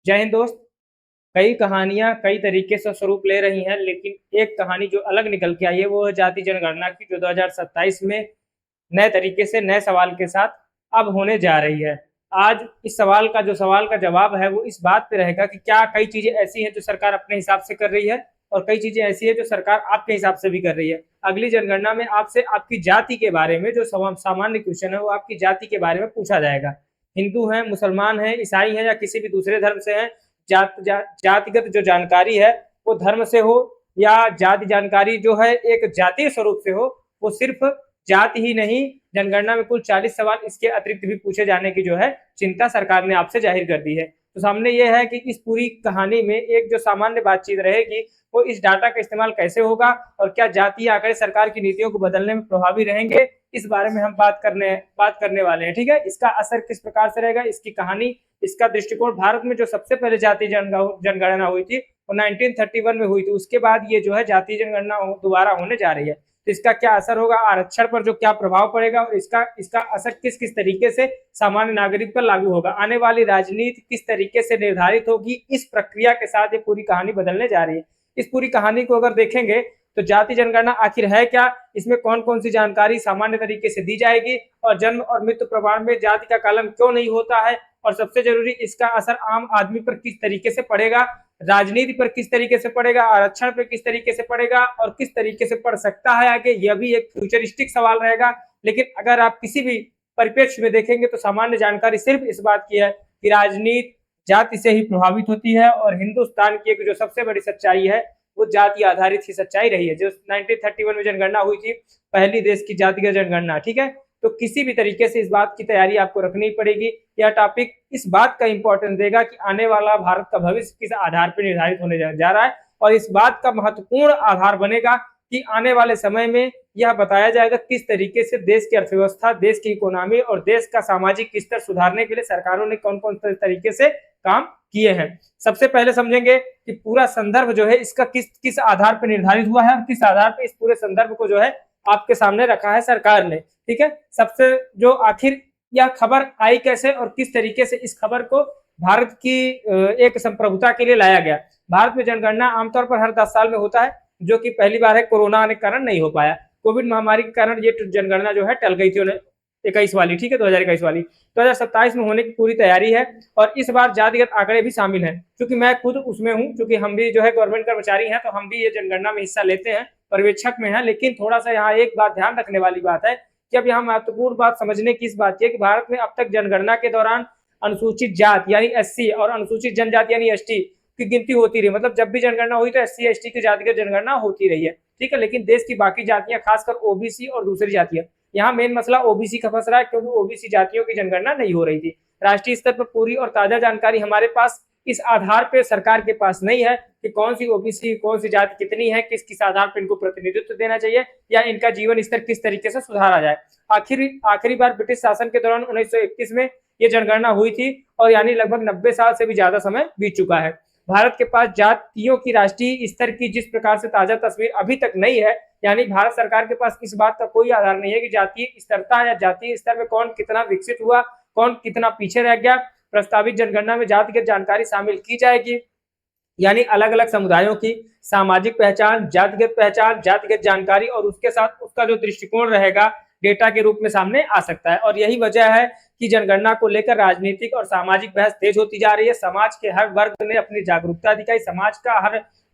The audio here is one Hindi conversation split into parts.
जय हिंद दोस्त। कई कहानियां कई तरीके से स्वरूप ले रही हैं, लेकिन एक कहानी जो अलग निकल के आई है वो है जाति जनगणना की, जो 2027 में नए तरीके से नए सवाल के साथ अब होने जा रही है। आज इस सवाल का जवाब है वो इस बात पे रहेगा कि क्या कई चीजें ऐसी हैं जो सरकार अपने हिसाब से कर रही है और कई चीजें ऐसी है जो सरकार आपके हिसाब से भी कर रही है। अगली जनगणना में आपसे आपकी जाति के बारे में जो सामान्य क्वेश्चन है वो आपकी जाति के बारे में पूछा जाएगा। हिंदू हैं, मुसलमान हैं, ईसाई हैं या किसी भी दूसरे धर्म से हैं, जातिगत जो जानकारी है वो धर्म से हो या जाति जानकारी जो है एक जातीय स्वरूप से हो, वो सिर्फ जाति ही नहीं, जनगणना में कुल 40 सवाल इसके अतिरिक्त भी पूछे जाने की जो है चिंता सरकार ने आपसे जाहिर कर दी है। तो सामने ये है कि इस पूरी कहानी में एक जो सामान्य बातचीत रहेगी वो इस डाटा का इस्तेमाल कैसे होगा और क्या जातीय आंकड़े सरकार की नीतियों को बदलने में प्रभावी रहेंगे, इस बारे में हम बात करने वाले हैं। ठीक है, इसका असर किस प्रकार से रहेगा, इसकी कहानी, इसका दृष्टिकोण। भारत में जो सबसे पहले जातीय जनगणना हुई थी वो 1931 में हुई थी। उसके बाद ये जो है जातीय जनगणना दोबारा होने जा रही है। तो इसका क्या असर होगा, आरक्षण पर जो क्या प्रभाव पड़ेगा और इसका असर किस किस तरीके से सामान्य नागरिक पर लागू होगा, आने वाली राजनीति किस तरीके से निर्धारित होगी, इस प्रक्रिया के साथ ये पूरी कहानी बदलने जा रही है। इस पूरी कहानी को अगर देखेंगे तो जाति जनगणना आखिर है क्या, इसमें कौन कौन सी जानकारी सामान्य तरीके से दी जाएगी और जन्म और मृत्यु प्रमाण में जाति का कलम क्यों नहीं होता है, और सबसे जरूरी इसका असर आम आदमी पर किस तरीके से पड़ेगा, राजनीति पर किस तरीके से पड़ेगा, आरक्षण पर किस तरीके से पड़ेगा और किस तरीके से पड़ सकता है आगे, यह भी एक फ्यूचरिस्टिक सवाल रहेगा। लेकिन अगर आप किसी भी परिप्रेक्ष्य में देखेंगे तो सामान्य जानकारी सिर्फ इस बात की है कि राजनीति जाति से ही प्रभावित होती है और हिंदुस्तान की एक जो सबसे बड़ी सच्चाई है वो जाति आधारित ही सच्चाई रही है। जो 1931 में जनगणना हुई थी, पहली देश की जातिगत जनगणना। ठीक है, तो किसी भी तरीके से इस बात की तैयारी आपको रखनी पड़ेगी। यह टॉपिक इस बात का इंपॉर्टेंस देगा कि आने वाला भारत का भविष्य किस आधार पर निर्धारित होने जा रहा है, और इस बात का महत्वपूर्ण आधार बनेगा कि आने वाले समय में यह बताया जाएगा किस तरीके से देश की अर्थव्यवस्था, देश की इकोनॉमी और देश का सामाजिक स्तर सुधारने के लिए सरकारों ने कौन कौन से तरीके से काम किए हैं। सबसे पहले समझेंगे कि पूरा संदर्भ जो है इसका किस किस आधार पर निर्धारित हुआ है और किस आधार पर इस पूरे संदर्भ को जो है आपके सामने रखा है सरकार ने। ठीक है, सबसे जो आखिर यह खबर आई कैसे और किस तरीके से इस खबर को भारत की एक संप्रभुता के लिए लाया गया। भारत में जनगणना आमतौर पर हर 10 साल में होता है, जो कि पहली बार है कोरोना आने के कारण नहीं हो पाया। कोविड महामारी के कारण ये जनगणना जो है टल गई थी 21 वाली। ठीक है, 2021 वाली 2027 में होने की पूरी तैयारी है और इस बार जातिगत आंकड़े भी शामिल हैं। क्योंकि मैं खुद उसमें हूँ, क्योंकि हम भी जो है गवर्नमेंट कर्मचारी हैं, तो हम भी ये जनगणना में हिस्सा लेते हैं, पर्यवेक्षक में है। लेकिन थोड़ा सा यहाँ एक बात ध्यान रखने वाली बात है कि अब यहाँ महत्वपूर्ण बात समझने की इस बात की है कि भारत में अब तक जनगणना के दौरान अनुसूचित जाति यानी एससी और अनुसूचित जनजाति यानी एसटी की गिनती होती रही। मतलब जब भी जनगणना हुई तो एससी एसटी की जातिगत जनगणना होती रही है। ठीक है, लेकिन देश की बाकी जातियां, खासकर ओबीसी और दूसरी जातियां, यहाँ मेन मसला ओबीसी का फंस रहा है, क्योंकि ओबीसी जातियों की जनगणना नहीं हो रही थी। राष्ट्रीय स्तर पर पूरी और ताजा जानकारी हमारे पास इस आधार पे सरकार के पास नहीं है कि कौन सी ओबीसी, कौन सी जाति कितनी है, किस किस आधार पर इनको प्रतिनिधित्व देना चाहिए या इनका जीवन स्तर किस तरीके से सुधारा जाए। आखिरी बार ब्रिटिश शासन के दौरान 1921 में ये जनगणना हुई थी और यानी लगभग 90 साल से भी ज्यादा समय बीत चुका है। भारत के पास जातियों की राष्ट्रीय स्तर की जिस प्रकार से ताजा तस्वीर अभी तक नहीं है, यानी भारत सरकार के पास इस बात का कोई आधार नहीं है कि जातीय स्तरता या जातीय स्तर में कौन कितना विकसित हुआ, कौन कितना पीछे रह गया। प्रस्तावित जनगणना में जातिगत जानकारी शामिल की जाएगी, यानी अलग अलग समुदायों की सामाजिक पहचान, जातिगत जानकारी और उसके साथ उसका जो दृष्टिकोण रहेगा डेटा के रूप में सामने आ सकता है। और यही वजह है कि जनगणना को लेकर राजनीतिक और सामाजिक बहस तेज होती जा रही है। समाज के हर वर्ग ने अपनी जागरूकता दिखाई। समाज का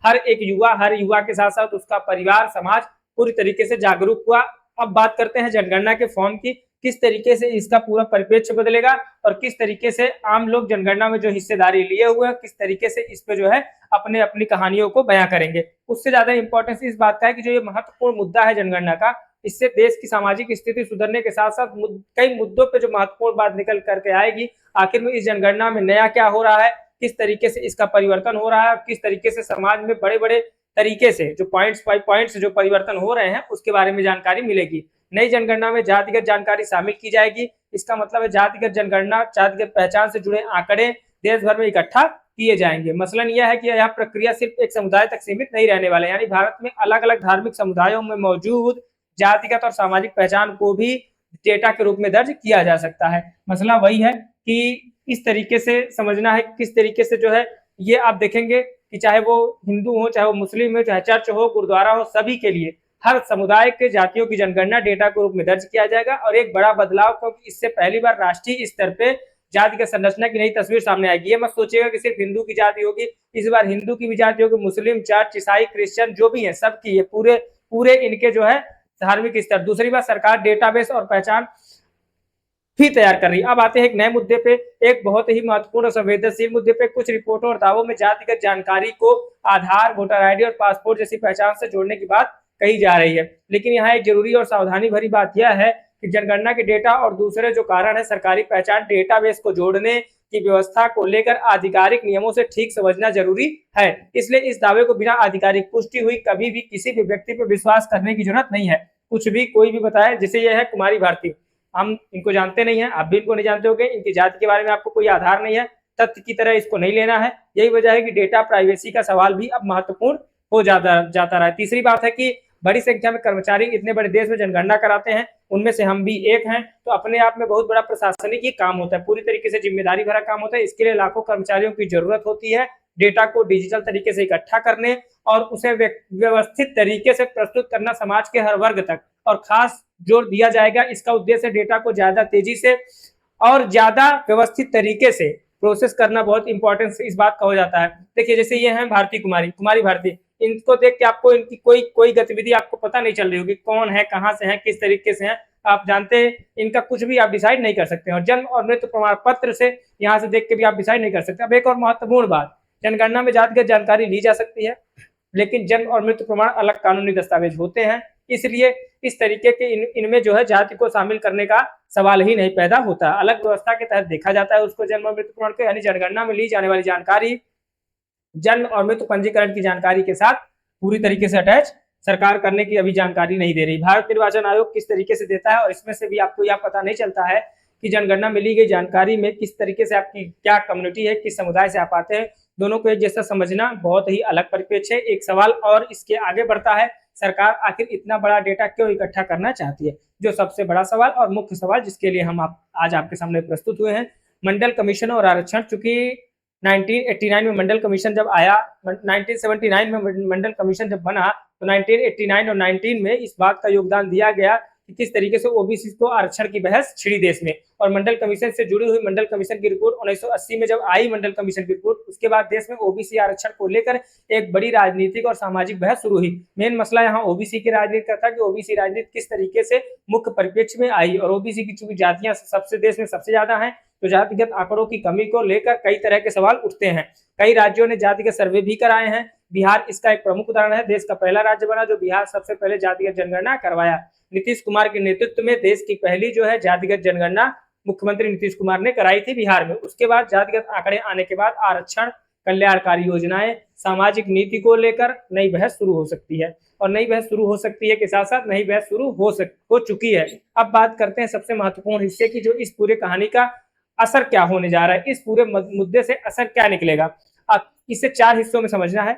हर युवा के साथ साथ उसका परिवार, समाज पूरी तरीके से जागरूक हुआ। अब बात करते हैं जनगणना के फॉर्म की, किस तरीके से इसका पूरा परिप्रेक्ष्य बदलेगा और किस तरीके से आम लोग जनगणना में जो हिस्सेदारी लिए हुए हैं किस तरीके से इस पे जो है अपनी कहानियों को बयां करेंगे। उससे ज्यादा इंपॉर्टेंस इस बात का है कि जो ये महत्वपूर्ण मुद्दा है जनगणना का, इससे देश की सामाजिक स्थिति सुधरने के साथ साथ कई मुद्दों पे जो महत्वपूर्ण बात निकल करके आएगी। आखिर में इस जनगणना में नया क्या हो रहा है, किस तरीके से इसका परिवर्तन हो रहा है, किस तरीके से समाज में बड़े बड़े तरीके से जो पॉइंट्स बाय पॉइंट्स जो परिवर्तन हो रहे हैं उसके बारे में जानकारी मिलेगी। नई जनगणना में जातिगत जानकारी शामिल की जाएगी। इसका मतलब है जातिगत जनगणना, जातिगत पहचान से जुड़े आंकड़े देश भर में इकट्ठा किए जाएंगे। मसलन यह है कि यह प्रक्रिया सिर्फ एक समुदाय तक सीमित नहीं रहने वाले, यानी भारत में अलग अलग धार्मिक समुदायों में मौजूद जातिगत और सामाजिक पहचान को भी डेटा के रूप में दर्ज किया जा सकता है। मसला वही है कि इस तरीके से समझना है, किस तरीके से जो है ये आप देखेंगे कि चाहे वो हिंदू हो, चाहे वो मुस्लिम हो, चाहे चर्च हो, गुरुद्वारा हो, सभी के लिए हर समुदाय के जातियों की जनगणना डेटा के रूप में दर्ज किया जाएगा। और एक बड़ा बदलाव, क्योंकि इससे पहली बार राष्ट्रीय स्तर पे जाति का संरचना की नई तस्वीर सामने आएगी। ये मत सोचिएगा कि सिर्फ हिंदू की जाति होगी, इस बार हिंदू की भी जाति होगी, मुस्लिम, चर्च, ईसाई, क्रिश्चियन जो भी है सबकी, ये पूरे पूरे इनके जो है धार्मिक स्तर। दूसरी बात, सरकार डेटाबेस और पहचान भी तैयार कर रही है। अब आते हैं एक नए मुद्दे पे, एक बहुत ही महत्वपूर्ण और संवेदनशील मुद्दे पे। कुछ रिपोर्टों और दावों में जातिगत जानकारी को आधार, वोटर आईडी और पासपोर्ट जैसी पहचान से जोड़ने की बात कही जा रही है। लेकिन यहाँ एक जरूरी और सावधानी भरी बात यह है कि जनगणना के डेटा और दूसरे जो कारण है सरकारी पहचान डेटाबेस को जोड़ने की व्यवस्था को लेकर आधिकारिक नियमों से ठीक समझना जरूरी है। इसलिए इस दावे को बिना आधिकारिक पुष्टि हुई कभी भी किसी भी व्यक्ति पर विश्वास करने की जरूरत नहीं है। कुछ भी कोई भी बताए, जैसे यह है कुमारी भारती, हम इनको जानते नहीं है, आप भी इनको नहीं जानते होंगे, इनकी जाति के बारे में आपको कोई आधार नहीं है, तथ्य की तरह इसको नहीं लेना है। यही वजह है कि डेटा प्राइवेसी का सवाल भी अब महत्वपूर्ण हो जाता रहा है। तीसरी बात है कि बड़ी संख्या में कर्मचारी इतने बड़े देश में जनगणना कराते हैं, उनमें से हम भी एक हैं, तो अपने आप में बहुत बड़ा प्रशासनिक ही काम होता है, पूरी तरीके से जिम्मेदारी भरा काम होता है। इसके लिए लाखों कर्मचारियों की जरूरत होती है डेटा को डिजिटल तरीके से इकट्ठा करने और उसे व्यवस्थित तरीके से प्रस्तुत करना समाज के हर वर्ग तक। और खास जोर दिया जाएगा, इसका उद्देश्य डेटा को ज्यादा तेजी से और ज्यादा व्यवस्थित तरीके से प्रोसेस करना बहुत इंपॉर्टेंट इस बात का हो जाता है। देखिए जैसे ये है भारती कुमारी भारती, इनको देख के आपको इनकी कोई गतिविधि आपको पता नहीं चल रही होगी, कौन है, कहाँ से है, किस तरीके से है, आप जानते हैं इनका कुछ भी आप डिसाइड नहीं कर सकते। और जन्म और मृत्यु प्रमाण पत्र से यहाँ से देख के भी आप डिसाइड नहीं कर सकते। अब एक और महत्वपूर्ण बात, जनगणना में जातिगत जानकारी ली जा सकती है, लेकिन जन्म और मृत्यु प्रमाण अलग कानूनी दस्तावेज होते हैं, इसलिए इस तरीके के इनमें जो है जाति को शामिल करने का सवाल ही नहीं पैदा होता। अलग व्यवस्था के तहत देखा जाता है उसको जन्म और मृत्यु प्रमाण के, यानी जनगणना में ली जाने वाली जानकारी जन्म और मृत्यु पंजीकरण की जानकारी के साथ पूरी तरीके से अटैच सरकार करने की अभी जानकारी नहीं दे रही। भारत निर्वाचन आयोग किस तरीके से देता है, और इसमें से भी आपको यह पता नहीं चलता है कि जनगणना में ली गई जानकारी में किस तरीके से आपकी क्या कम्युनिटी है, किस समुदाय से आप आते हैं, दोनों को एक जैसा समझना बहुत ही अलग परिप्रेक्ष्य है। एक सवाल और इसके आगे बढ़ता है, सरकार आखिर इतना बड़ा डेटा क्यों इकट्ठा करना चाहती है? जो सबसे बड़ा सवाल और मुख्य सवाल जिसके लिए हम आज आपके सामने प्रस्तुत हुए हैं, मंडल कमीशन और आरक्षण। चूंकि 1989 में मंडल कमीशन जब आया, 1979 में मंडल कमीशन जब बना, तो 1989 और 19 में इस बात का योगदान दिया गया कि किस तरीके से ओबीसी को आरक्षण की बहस छिड़ी देश में। और मंडल कमीशन से जुड़ी हुई मंडल कमीशन की रिपोर्ट 1980 में जब आई मंडल कमीशन की रिपोर्ट, उसके बाद देश में ओबीसी आरक्षण को लेकर एक बड़ी राजनीतिक और सामाजिक बहस शुरू हुई। मेन मसला यहाँ ओबीसी की राजनीति का था कि ओबीसी राजनीति किस तरीके से मुख्य परिप्रेक्ष्य में आई, और ओबीसी की चूंकि जातियां सबसे देश में सबसे ज्यादा हैं, तो जातिगत आंकड़ों की कमी को लेकर कई तरह के सवाल उठते हैं। कई राज्यों ने जातिगत सर्वे भी कराए हैं, बिहार इसका एक प्रमुख उदाहरण है। देश का पहला राज्य बना जो बिहार सबसे पहले जातिगत जनगणना करवाया। नीतीश कुमार के नेतृत्व में देश की पहली जो है जातिगत जनगणना मुख्यमंत्री नीतीश कुमार ने कराई थी बिहार में। उसके बाद जातिगत आंकड़े आने के बाद आरक्षण, कल्याणकारी योजनाएं, सामाजिक नीति को लेकर नई बहस शुरू हो सकती है, और नई बहस शुरू हो सकती है के साथ साथ नई बहस शुरू हो चुकी है। अब बात करते हैं सबसे महत्वपूर्ण हिस्से की, जो इस पूरे कहानी का असर क्या होने जा रहा है, इस पूरे मुद्दे से असर क्या निकलेगा। अब इसे 4 हिस्सों में समझना है।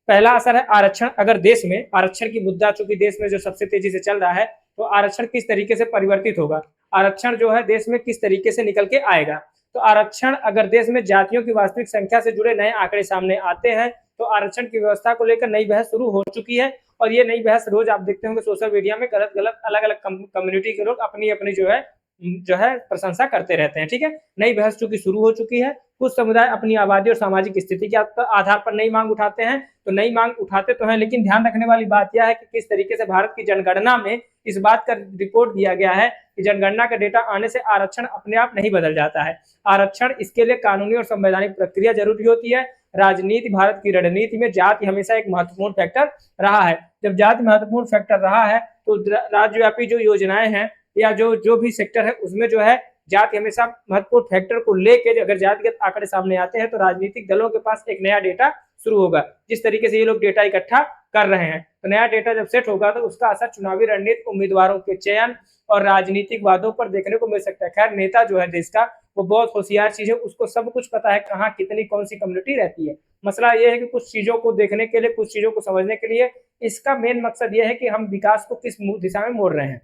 पहला असर है आरक्षण। अगर देश में आरक्षण की मुद्दा चूंकि देश में जो सबसे तेजी से चल रहा है, तो आरक्षण किस तरीके से परिवर्तित होगा, आरक्षण जो है देश में किस तरीके से निकल के आएगा। तो आरक्षण, अगर देश में जातियों की वास्तविक संख्या से जुड़े नए आंकड़े सामने आते हैं, तो आरक्षण की व्यवस्था को लेकर नई बहस शुरू हो चुकी है। और ये नई बहस रोज आप देखते होंगे सोशल मीडिया में, गलत अलग अलग कम्युनिटी के लोग अपनी अपनी जो है प्रशंसा करते रहते हैं। ठीक है, नई बहस चूंकि शुरू हो चुकी है, कुछ समुदाय अपनी आबादी और सामाजिक स्थिति के आधार पर नई मांग उठाते हैं, तो नई मांग उठाते तो हैं, लेकिन ध्यान रखने वाली बात यह है कि किस तरीके से भारत की जनगणना में इस बात का रिपोर्ट दिया गया है कि जनगणना का डेटा आने से आरक्षण अपने आप नहीं बदल जाता है। आरक्षण, इसके लिए कानूनी और संवैधानिक प्रक्रिया जरूरी होती है। राजनीति, भारत की रणनीति में जाति हमेशा एक महत्वपूर्ण फैक्टर रहा है। जब जाति महत्वपूर्ण फैक्टर रहा है, तो राज्यव्यापी जो योजनाएं हैं या जो भी सेक्टर है, उसमें जो है जाति हमेशा महत्वपूर्ण फैक्टर को लेकर अगर जातिगत आंकड़े सामने आते हैं, तो राजनीतिक दलों के पास एक नया डेटा शुरू होगा। जिस तरीके से ये लोग डेटा इकट्ठा कर रहे हैं, तो नया डेटा जब सेट होगा, तो उसका असर चुनावी रणनीति, उम्मीदवारों के चयन और राजनीतिक वादों पर देखने को मिल सकता है। खैर, नेता जो है देश का, वो बहुत होशियार चीज है, उसको सब कुछ पता है कहाँ कितनी कौन सी कम्युनिटी रहती है। मसला ये है कि कुछ चीजों को देखने के लिए, कुछ चीजों को समझने के लिए, इसका मेन मकसद ये है कि हम विकास को किस दिशा में मोड़ रहे हैं।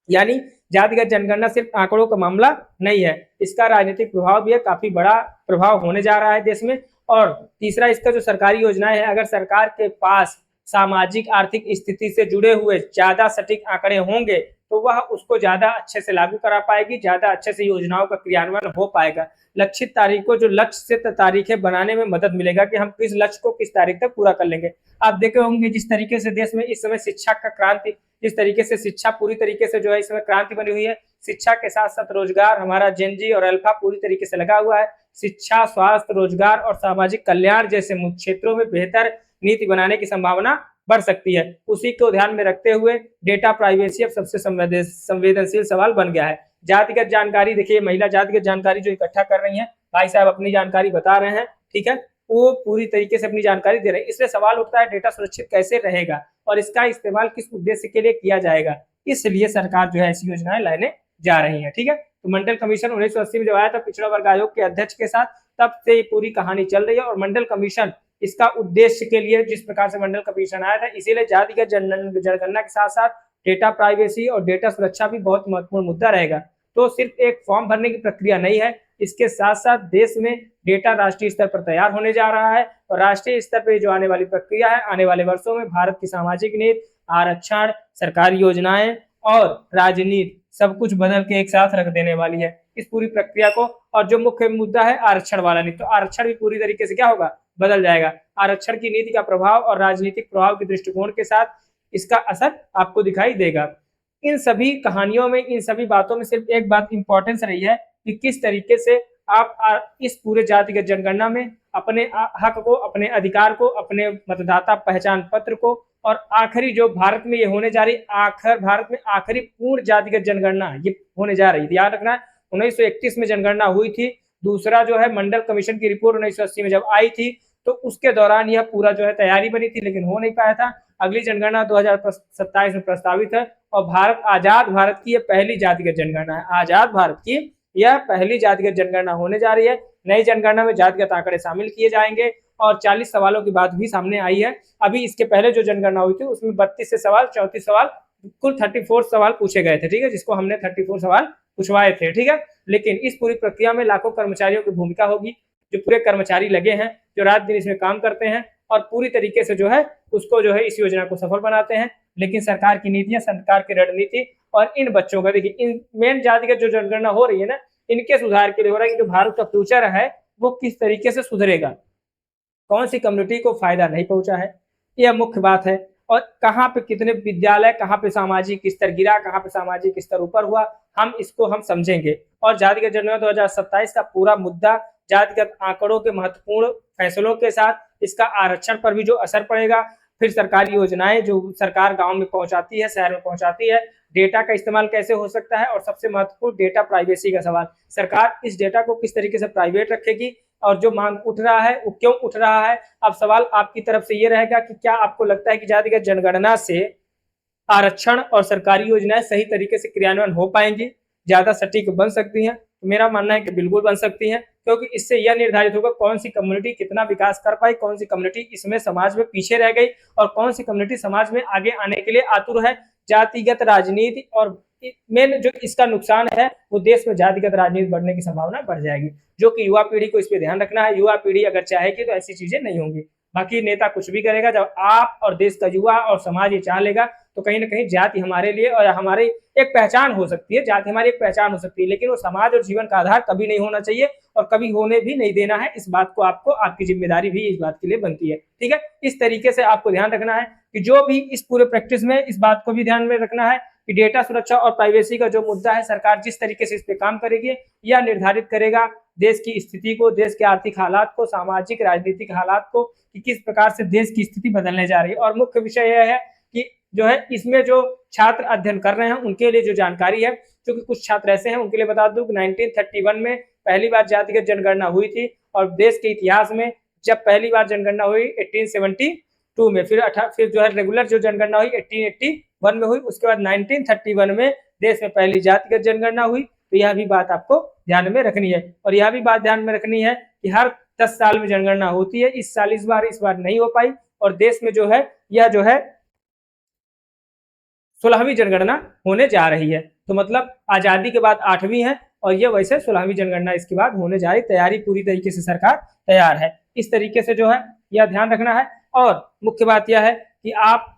यानी जातिगत जनगणना सिर्फ आंकड़ों का मामला नहीं है, इसका राजनीतिक प्रभाव भी है, काफी बड़ा प्रभाव होने जा रहा है देश में। और तीसरा, इसका जो सरकारी योजनाएं है, अगर सरकार के पास सामाजिक आर्थिक स्थिति से जुड़े हुए ज्यादा सटीक आंकड़े होंगे तो वह उसको ज्यादा अच्छे से लागू करा पाएगी, ज्यादा अच्छे से योजनाओं का क्रियान्वयन हो पाएगा। लक्षित तारीखों जो लक्ष्य से तारीखें बनाने में मदद मिलेगा कि हम किस लक्ष्य को किस तारीख तक पूरा कर लेंगे। आप देखे होंगे जिस तरीके से देश में इस समय शिक्षा का क्रांति, जिस तरीके से शिक्षा पूरी तरीके से जो है इसमें क्रांति बनी हुई है, शिक्षा के साथ साथ रोजगार, हमारा जेनजी और अल्फा पूरी तरीके से लगा हुआ है। शिक्षा, स्वास्थ्य, रोजगार और सामाजिक कल्याण जैसे मुख्य क्षेत्रों में बेहतर नीति बनाने की संभावना बढ़ सकती है। उसी को ध्यान में रखते हुए डेटा प्राइवेसी अब सबसे संवेदनशील सवाल बन गया है। जातिगत जानकारी, देखिए महिला जातिगत जानकारी जो इकट्ठा कर रही है, भाई साहब अपनी जानकारी बता रहे हैं, ठीक है, वो पूरी तरीके से अपनी जानकारी दे रहे हैं। इसलिए सवाल उठता है डेटा सुरक्षित कैसे रहेगा और इसका इस्तेमाल किस उद्देश्य के लिए किया जाएगा। इसलिए सरकार जो है ऐसी योजनाएं लाने जा रही है, ठीक है। तो मंडल कमीशन 1980 में जब आया था पिछड़ा वर्ग आयोग के अध्यक्ष के साथ, तब से ये पूरी कहानी चल रही है। और मंडल कमीशन इसका उद्देश्य के लिए जिस प्रकार से मंडल कमीशन आया था, इसीलिए जातिगत जनगणना के साथ साथ डेटा प्राइवेसी और डेटा सुरक्षा भी बहुत महत्वपूर्ण मुद्दा रहेगा। तो सिर्फ एक फॉर्म भरने की प्रक्रिया नहीं है, इसके साथ साथ देश में डेटा राष्ट्रीय स्तर पर तैयार होने जा रहा है। और राष्ट्रीय स्तर पर जो आने वाली प्रक्रिया है, आने वाले वर्षों में भारत की सामाजिक नीति, आरक्षण, सरकारी योजनाएं और राजनीति सब कुछ बदल के एक साथ रख देने वाली है इस पूरी प्रक्रिया को। और जो मुख्य मुद्दा है आरक्षण वाला नीति, तो आरक्षण भी पूरी तरीके से क्या होगा, बदल जाएगा। आरक्षण की नीति का प्रभाव और राजनीतिक प्रभाव के दृष्टिकोण के साथ इसका असर आपको दिखाई देगा। इन सभी कहानियों में, इन सभी बातों में सिर्फ एक बात इंपॉर्टेंस रही है कि किस तरीके से आप इस पूरे जातिगत जनगणना में अपने हक को, अपने अधिकार को, अपने मतदाता पहचान पत्र को, और आखिरी जो भारत में ये होने जा रही, भारत में आखिरी पूर्ण जातिगत जनगणना ये होने जा रही है। याद रखना, 1931 में जनगणना हुई थी। दूसरा जो है मंडल कमीशन की रिपोर्ट 1980 में जब आई थी, तो उसके दौरान यह पूरा जो है तैयारी बनी थी, लेकिन हो नहीं पाया था। अगली जनगणना 2027 में प्रस्तावित है और भारत, आजाद भारत की यह पहली जातिगत जनगणना है। आजाद भारत की यह पहली जातिगत जनगणना होने जा रही है। नई जनगणना में जातिगत आंकड़े शामिल किए जाएंगे और 40 सवालों की बात भी सामने आई है। अभी इसके पहले जो जनगणना हुई थी उसमें 32 से सवाल, 34 सवाल, कुल 34 सवाल पूछे गए थे, ठीक है, जिसको हमने 34 सवाल पूछवाए थे, ठीक है। लेकिन इस पूरी प्रक्रिया में लाखों कर्मचारियों की भूमिका होगी, जो पूरे कर्मचारी लगे हैं, जो रात दिन इसमें काम करते हैं और पूरी तरीके से जो है उसको जो है इस योजना को सफल बनाते हैं। लेकिन सरकार की नीतियां, सरकार की रणनीति और इन बच्चों का, देखिए इन मेन जातिगत जो जनगणना हो रही है ना, इनके सुधार के लिए हो रहा है कि जो भारत का फ्यूचर है वो किस तरीके से सुधरेगा, कौन सी कम्युनिटी को फायदा नहीं पहुंचा है, यह मुख्य बात है। और कहाँ पे कितने विद्यालय, कहाँ पे सामाजिक स्तर गिरा, कहाँ पे सामाजिक स्तर ऊपर हुआ, हम समझेंगे। और जातिगत जनगणना 2027 का पूरा मुद्दा जातिगत आंकड़ों के महत्वपूर्ण फैसलों के साथ इसका आरक्षण पर भी जो असर पड़ेगा, फिर सरकारी योजनाएं जो सरकार गांव में पहुंचाती है, शहर में पहुंचाती है, डेटा का इस्तेमाल कैसे हो सकता है, और सबसे महत्वपूर्ण डेटा प्राइवेसी का सवाल, सरकार इस डेटा को किस तरीके से प्राइवेट रखेगी और जो मांग उठ रहा है वो क्यों उठ रहा है। अब सवाल आपकी तरफ से ये रहेगा कि क्या आपको लगता है कि जातिगत जनगणना से आरक्षण और सरकारी योजनाएं सही तरीके से क्रियान्वयन हो पाएंगी, ज्यादा सटीक बन सकती हैं? तो मेरा मानना है कि बिल्कुल बन सकती हैं, क्योंकि इससे यह निर्धारित होगा कौन सी कम्युनिटी कितना विकास कर पाई, कौन सी कम्युनिटी इसमें समाज में पीछे रह गई और कौन सी कम्युनिटी समाज में आगे आने के लिए आतुर है। जातिगत राजनीति और मेन जो इसका नुकसान है वो देश में जातिगत राजनीति बढ़ने की संभावना बढ़ जाएगी, जो कि युवा पीढ़ी को इस पे ध्यान रखना है। युवा पीढ़ी अगर चाहेगी तो ऐसी चीजें नहीं होंगी। बाकी नेता कुछ भी करेगा, जब आप और देश का युवा और समाज ये चाह लेगा तो कहीं ना कहीं जाति हमारे लिए और हमारी एक पहचान हो सकती है, जाति हमारी एक पहचान हो सकती है, लेकिन वो समाज और जीवन का आधार कभी नहीं होना चाहिए और कभी होने भी नहीं देना है। इस बात को आपको, आपकी जिम्मेदारी भी इस बात के लिए बनती है, ठीक है। इस तरीके से आपको ध्यान रखना है कि जो भी इस पूरे प्रैक्टिस में इस बात को भी ध्यान में रखना है कि डेटा सुरक्षा और प्राइवेसी का जो मुद्दा है, सरकार जिस तरीके से इस पे काम करेगी यह निर्धारित करेगा देश की स्थिति को, देश के आर्थिक हालात को, सामाजिक राजनीतिक हालात को, कि किस प्रकार से देश की स्थिति बदलने जा रही है। और मुख्य विषय यह है कि जो है इसमें जो छात्र अध्ययन कर रहे हैं उनके लिए जो जानकारी है, क्योंकि कुछ छात्र ऐसे हैं, उनके लिए बता दूं 1931 में पहली बार जातिगत जनगणना हुई थी और देश के इतिहास में जब पहली बार जनगणना हुई 1872 में, फिर जो है रेगुलर जो जनगणना हुई 1881 में हुई, उसके बाद 1931 में देश में पहली जातिगत जनगणना हुई। तो यह भी बात आपको ध्यान में रखनी है। और यह भी बात ध्यान में रखनी है कि हर 10 साल में जनगणना होती है, इस साल इस बार नहीं हो पाई और देश में जो है यह जो है 16वीं जनगणना होने जा रही है। तो मतलब आजादी के बाद 8वीं है और ये वैसे 16वीं जनगणना इसके बाद होने जा रही। तैयारी पूरी तरीके से सरकार तैयार है। इस तरीके से जो है यह ध्यान रखना है। और मुख्य बात यह है कि आप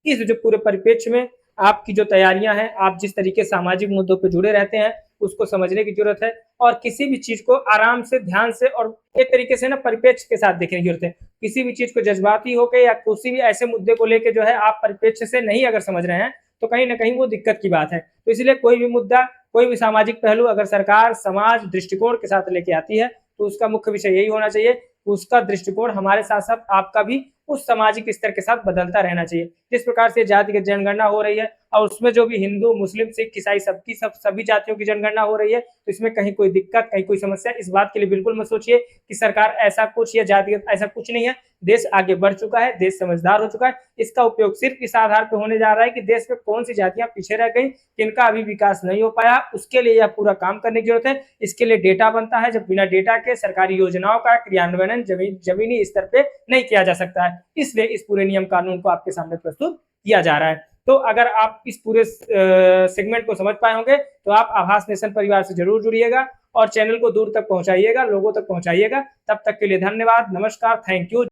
इस जो पूरे परिप्रेक्ष्य में आपकी जो तैयारियां हैं, आप जिस तरीके सामाजिक मुद्दों पर जुड़े रहते हैं, उसको समझने की जरूरत है। और किसी भी चीज को आराम से, ध्यान से और एक तरीके से ना परिप्रेक्ष्य के साथ देखने की जरूरत है। किसी भी चीज को जज्बाती होकर या किसी भी ऐसे मुद्दे को लेकर जो है आप परिप्रेक्ष्य से नहीं अगर समझ रहे हैं, तो कहीं ना कहीं वो दिक्कत की बात है। तो इसलिए कोई भी मुद्दा, कोई भी सामाजिक पहलू अगर सरकार समाज दृष्टिकोण के साथ लेके आती है, तो उसका मुख्य विषय यही होना चाहिए, उसका दृष्टिकोण हमारे साथ साथ आपका भी उस सामाजिक स्तर के साथ बदलता रहना चाहिए। जिस प्रकार से जातिगत जनगणना हो रही है और उसमें जो भी हिंदू, मुस्लिम, सिख, ईसाई सबकी सभी जातियों की जनगणना हो रही है, तो इसमें कहीं कोई दिक्कत, कहीं कोई समस्या, इस बात के लिए बिल्कुल मत सोचिए कि सरकार ऐसा कुछ या जातिगत, ऐसा कुछ नहीं है। देश आगे बढ़ चुका है, देश समझदार हो चुका है। इसका उपयोग सिर्फ इस आधार पर होने जा रहा है कि देश में कौन सी जातियां पीछे रह गई, किनका अभी विकास नहीं हो पाया, उसके लिए यह पूरा काम करने की जरूरत है। इसके लिए डेटा बनता है। जब बिना डेटा के सरकारी योजनाओं का क्रियान्वयन जमीनी स्तर पे नहीं किया जा सकता है, इसलिए इस पूरे नियम कानून को आपके सामने प्रस्तुत किया जा रहा है। तो अगर आप इस पूरे सेगमेंट को समझ पाए होंगे, तो आप आभास नेशन परिवार से जरूर जुड़िएगा और चैनल को दूर तक पहुंचाइएगा, लोगों तक पहुंचाइएगा। तब तक के लिए धन्यवाद, नमस्कार, थैंक यू।